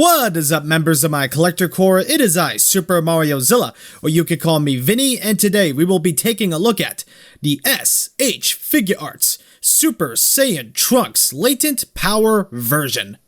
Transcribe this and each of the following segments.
What is up, members of my collector corps? It is I, Super Mariozilla, or you could call me Vinny, and today we will be taking a look at the S.H.Figuarts Super Saiyan Trunks Latent Power version.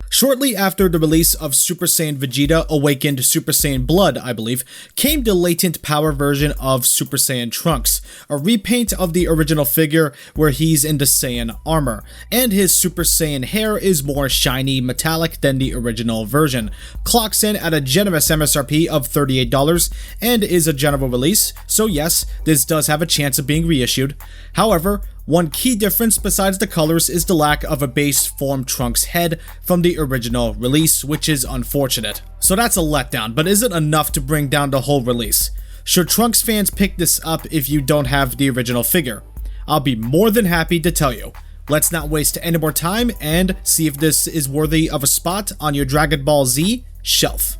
Shortly after the release of Super Saiyan Vegeta Awakened Super Saiyan Blood, I believe, came the latent power version of Super Saiyan Trunks, a repaint of the original figure where he's in the Saiyan armor, and his Super Saiyan hair is more shiny metallic than the original version, clocks in at a generous MSRP of $38, and is a general release, so yes, this does have a chance of being reissued. However, one key difference besides the colors is the lack of a base form Trunks head from the original release, which is unfortunate. So that's a letdown, but is it enough to bring down the whole release? Should Trunks fans pick this up if you don't have the original figure? I'll be more than happy to tell you. Let's not waste any more time and see if this is worthy of a spot on your Dragon Ball Z shelf.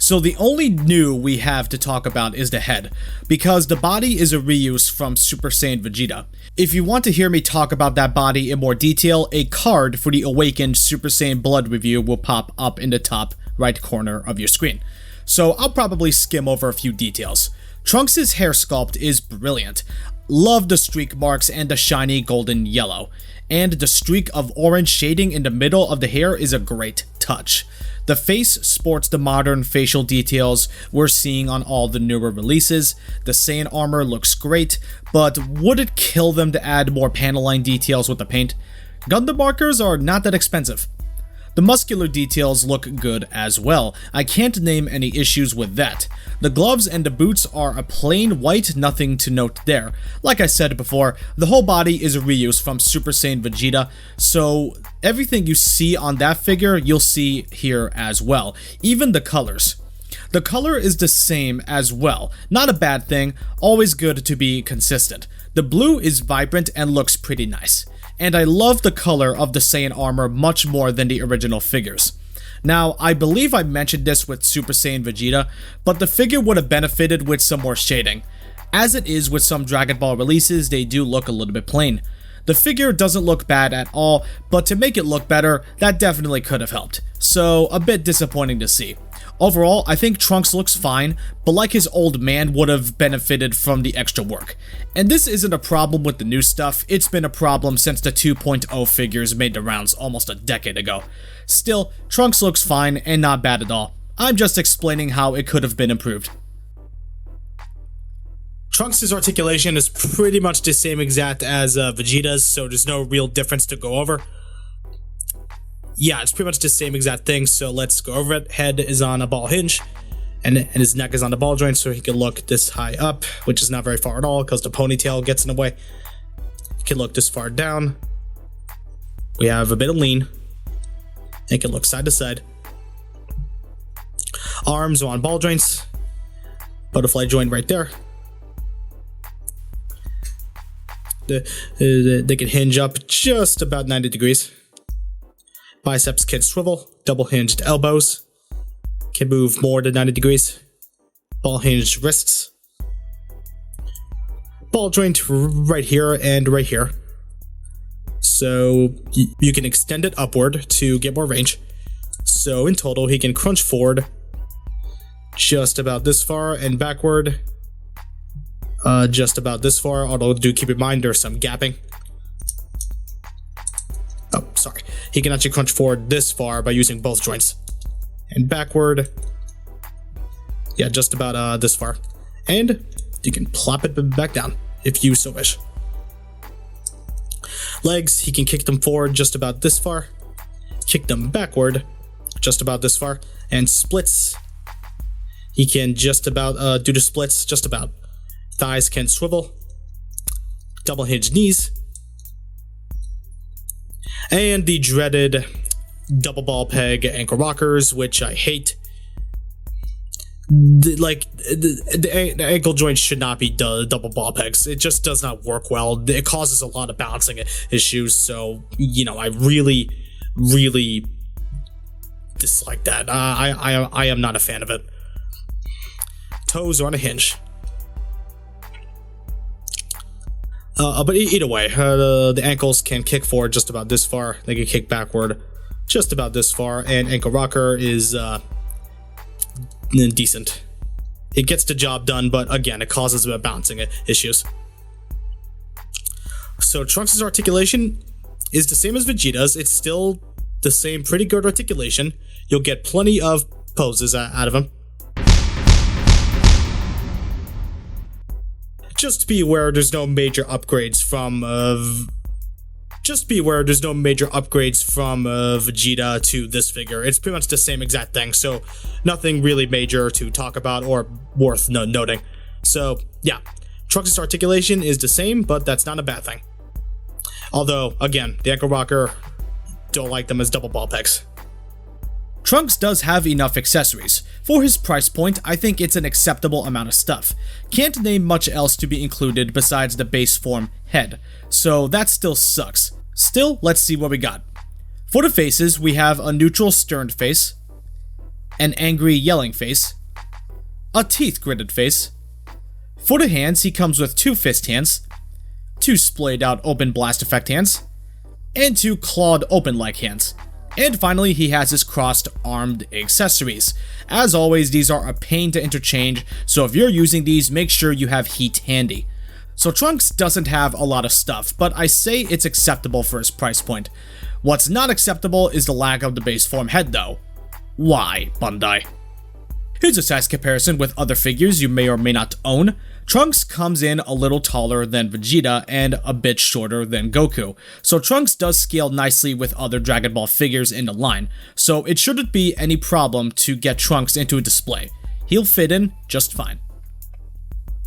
So the only new we have to talk about is the head, because the body is a reuse from Super Saiyan Vegeta. If you want to hear me talk about that body in more detail, a card for the Awakened Super Saiyan Blood review will pop up in the top right corner of your screen. So I'll probably skim over a few details. Trunks' hair sculpt is brilliant. Love the streak marks and the shiny golden yellow. And the streak of orange shading in the middle of the hair is a great touch. The face sports the modern facial details we're seeing on all the newer releases. The Saiyan armor looks great, but would it kill them to add more panel line details with the paint? Gundam markers are not that expensive. The muscular details look good as well. I can't name any issues with that. The gloves and the boots are a plain white, nothing to note there. Like I said before, the whole body is a reuse from Super Saiyan Vegeta, so everything you see on that figure, you'll see here as well. Even the colors. The color is the same as well. Not a bad thing, always good to be consistent. The blue is vibrant and looks pretty nice. And I love the color of the Saiyan armor much more than the original figures. Now, I believe I mentioned this with Super Saiyan Vegeta, but the figure would have benefited with some more shading. As it is with some Dragon Ball releases, they do look a little bit plain. The figure doesn't look bad at all, but to make it look better, that definitely could have helped. So, a bit disappointing to see. Overall, I think Trunks looks fine, but like his old man would have benefited from the extra work. And this isn't a problem with the new stuff, it's been a problem since the 2.0 figures made the rounds almost a decade ago. Still, Trunks looks fine and not bad at all. I'm just explaining how it could have been improved. Trunks' articulation is pretty much the same exact as Vegeta's, so there's no real difference to go over. Yeah, it's pretty much the same exact thing, so let's go over it. Head is on a ball hinge, and his neck is on the ball joint, so he can look this high up, which is not very far at all, because the ponytail gets in the way. He can look this far down. We have a bit of lean. He can look side to side. Arms are on ball joints. Butterfly joint right there. They can hinge up just about 90 degrees. Biceps can swivel, double hinged elbows, can move more than 90 degrees, ball hinged wrists, ball joint right here and right here. So you can extend it upward to get more range. So in total, he can crunch forward just about this far and backward just about this far, although do keep in mind there's some gapping. Oh, sorry. He can actually crunch forward this far by using both joints. And backward. Yeah, just about this far. And you can plop it back down if you so wish. Legs, he can kick them forward just about this far. Kick them backward just about this far. And splits, he can just about do the splits, just about. Thighs can swivel. Double hinge knees. And the dreaded double ball peg ankle rockers, which I hate. the ankle joint should not be double ball pegs. It just does not work well. It causes a lot of balancing issues. So, you know, I really dislike that. I am not a fan of it. Toes are on a hinge. But either way, the ankles can kick forward just about this far. They can kick backward just about this far, and ankle rocker is decent. It gets the job done, but again, it causes a bit of bouncing issues. So Trunks' articulation is the same as Vegeta's. It's still the same pretty good articulation. You'll get plenty of poses out of him. Just be aware there's no major upgrades from Vegeta to this figure. It's pretty much the same exact thing, so nothing really major to talk about or worth noting. So yeah, Trunks' articulation is the same, but that's not a bad thing. Although, again, the ankle rocker, don't like them as double ball pegs. Trunks does have enough accessories. For his price point, I think it's an acceptable amount of stuff. Can't name much else to be included besides the base form head, so that still sucks. Still, let's see what we got. For the faces, we have a neutral stern face, an angry yelling face, a teeth gritted face. For the hands, he comes with 2 fist hands, 2 splayed out open blast effect hands, and 2 clawed open leg hands. And finally, he has his crossed armed accessories. As always, these are a pain to interchange, so if you're using these, make sure you have heat handy. So Trunks doesn't have a lot of stuff, but I say it's acceptable for his price point. What's not acceptable is the lack of the base form head though. Why, Bandai? Here's a size comparison with other figures you may or may not own. Trunks comes in a little taller than Vegeta and a bit shorter than Goku, so Trunks does scale nicely with other Dragon Ball figures in the line, so it shouldn't be any problem to get Trunks into a display. He'll fit in just fine.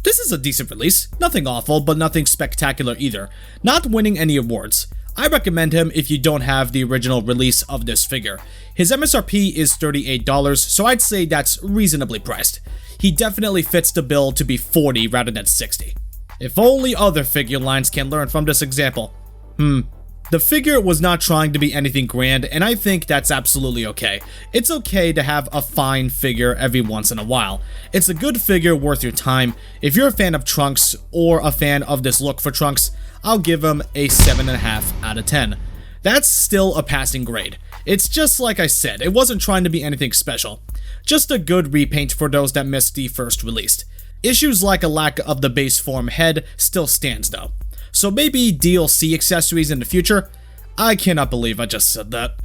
This is a decent release, nothing awful, but nothing spectacular either, not winning any awards. I recommend him if you don't have the original release of this figure. His MSRP is $38, so I'd say that's reasonably priced. He definitely fits the bill to be $40 rather than $60. If only other figure lines can learn from this example. The figure was not trying to be anything grand, and I think that's absolutely okay. It's okay to have a fine figure every once in a while. It's a good figure worth your time. If you're a fan of Trunks, or a fan of this look for Trunks, I'll give him a 7.5 out of 10. That's still a passing grade. It's just like I said, it wasn't trying to be anything special. Just a good repaint for those that missed the first release. Issues like a lack of the base form head still stands though. So maybe DLC accessories in the future? I cannot believe I just said that.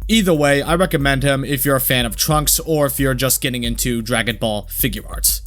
Either way, I recommend him if you're a fan of Trunks or if you're just getting into Dragon Ball figure arts.